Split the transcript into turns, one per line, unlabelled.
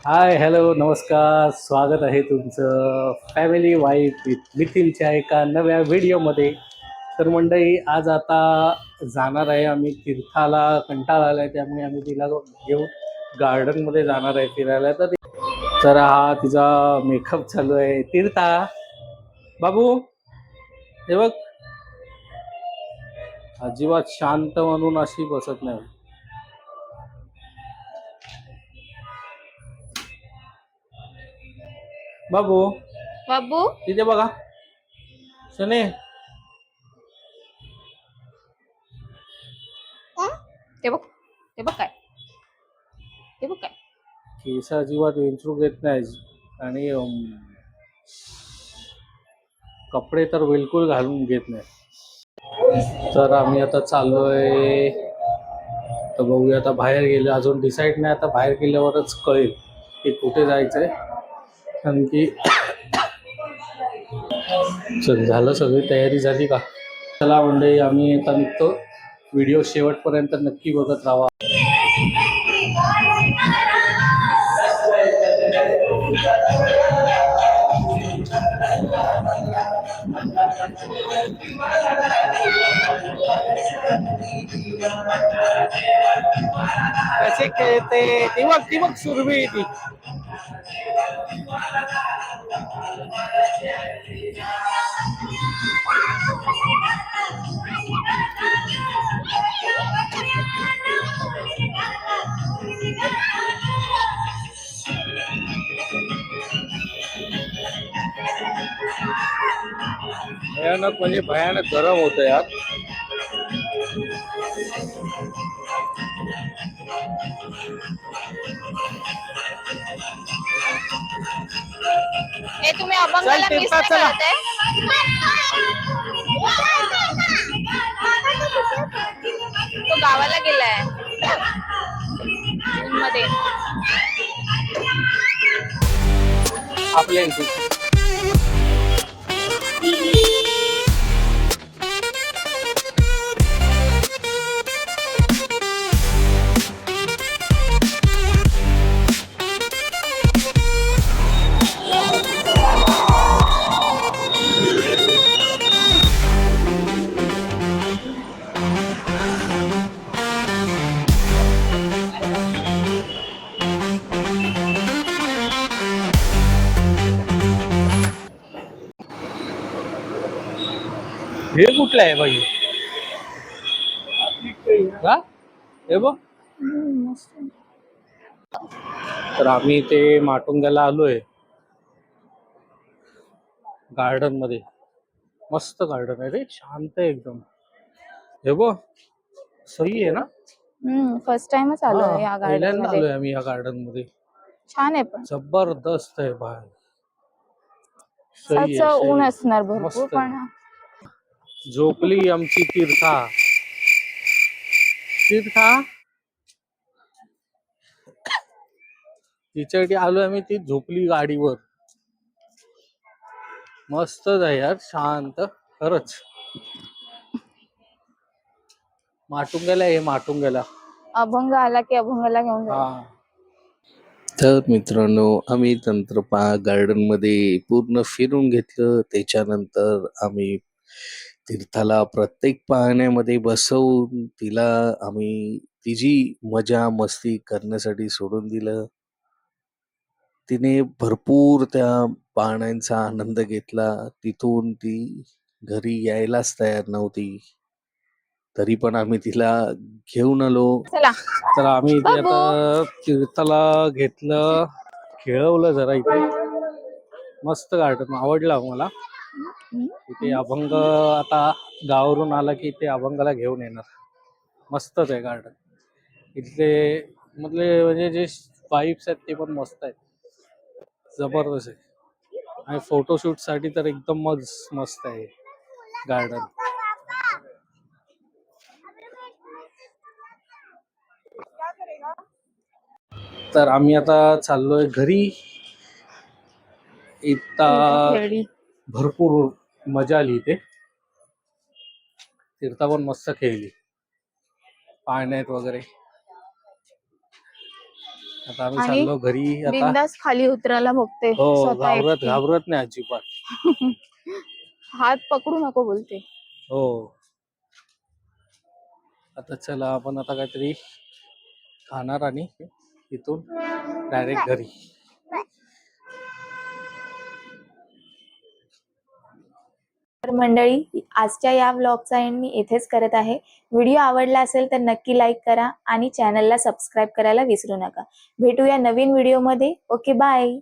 Hi hello नमस्कार, स्वागत आहे तुमचं फॅमिली वाईफ विथ मिथिलच्या एका नव्या व्हिडिओमध्ये. तर मंडळी, आज आता जाणार आहे आम्ही तीर्थाला. कंटाळा आला आहे त्यामुळे आम्ही तिला घेऊन गार्डनमध्ये जाणार आहे फिरायला. तर हा तिचा मेकअप चालू आहे. तीर्था बाबू, हे बघ, अजिबात शांत म्हणून अशी बसत नाही. बाबू
बाबू
तिथे बघा, शने
ते बघ ते बघ काय ते बघ काय
केस अजिबात विंचरू घेत नाही आणि कपडे तर बिलकुल घालून घेत नाही. तर आम्ही आता चाललोय. तर बघूया, आता बाहेर गेलो, अजून डिसाईड नाही. आता बाहेर गेल्यावरच कळेल की कुठे जायचंय. कारण की चल, झालं, सगळी तयारी झाली का? चला मंडळी, आम्ही आता निघतो. व्हिडिओ शेवटपर्यंत नक्की बघत राहा. कसे खेळते ती बघ, ती बघ, सुरभी ती. भयानक म्हणजे भयानक गरम होतं यार.
ए तुम्ही अभंगाला मिस नाही
चला.
करत आहे? तो गावाला गेलाय जून मध्ये.
आपल्या इथे हे कुठलं आहे बाई? का हे बघ. तर आम्ही ते माटुंग्याला आलोय. गार्डन मध्ये मस्त गार्डन आहे रे, शांत आहे एकदम. हे बघ, सही आहे ना.
फर्स्ट टाइमच
हा,
आलोय या गार्डन
पहिल्यांदा
मध्ये.
आलोय आम्ही या गार्डन मध्ये.
छान आहे पण
जबरदस्त आहे बाहेर. सही
सच
आहे,
ऊन
सही,
असणार भरपूर
मस्त
पण.
आहे. झोपली आमची तीर्था. तीर्था, तिच्यासाठी आलोय आम्ही. ती झोपली गाडीवर. मस्तच आहे यार, शांत खरंच. माटुंग्याला आहे, माटुंग्याला.
अभंग आला की अभंगाला घेऊन
हा.
जाऊ.
तर मित्रांनो, आम्ही तंत्रपा गार्डन मध्ये पूर्ण फिरून घेतलं. त्याच्यानंतर आम्ही तीर्थाला प्रत्येक पाहण्यामध्ये बसवून तिला आम्ही तिची मजा मस्ती करण्यासाठी सोडून दिलं. तिने भरपूर त्या पाहण्यांचा आनंद घेतला. तिथून ती घरी यायलाच तयार नव्हती, तरी पण आम्ही तिला घेऊन आलो.
चला
तर आम्ही इथे
बाबू.
आता तीर्थाला घेतलं, खेळवलं जरा इथे. मस्त गार्डन आवडलं मला. इथे अभंग, आता गावावरून आला की इथे अभंगाला घेऊन येणार. मस्तच आहे गार्डन इथले. मधले म्हणजे जे वाईब्स आहेत ते पण मस्त आहेत, जबरदस्त आहे. आणि फोटोशूट साठी तर एकदम मस्त आहे गार्डन. तर आम्ही आता चाललोय घरी. इथं
खेळली.
भरपूर मजा आली इथे. तीर्था पण मस्त खेळली पाण्यात वगैरे. आता आम्ही
आणि
चाललो घरी आता.
बिंदास खाली उतरायला बघते
हो,
स्वतः एकटी.
घाबरत नाही अजिबात.
हात पकडू नको बोलते.
हो. आता चला आपण आता काहीतरी खाणार आणि इथून डायरेक्ट घरी.
तर मंडळी, आजच्या या व्लॉगचा एंड मी इथेच करत आहे. व्हिडिओ आवडला असेल तर नक्की लाईक करा आणि चॅनलला सबस्क्राईब करायला विसरू नका. भेटूया नवीन व्हिडिओमध्ये. Okay, bye.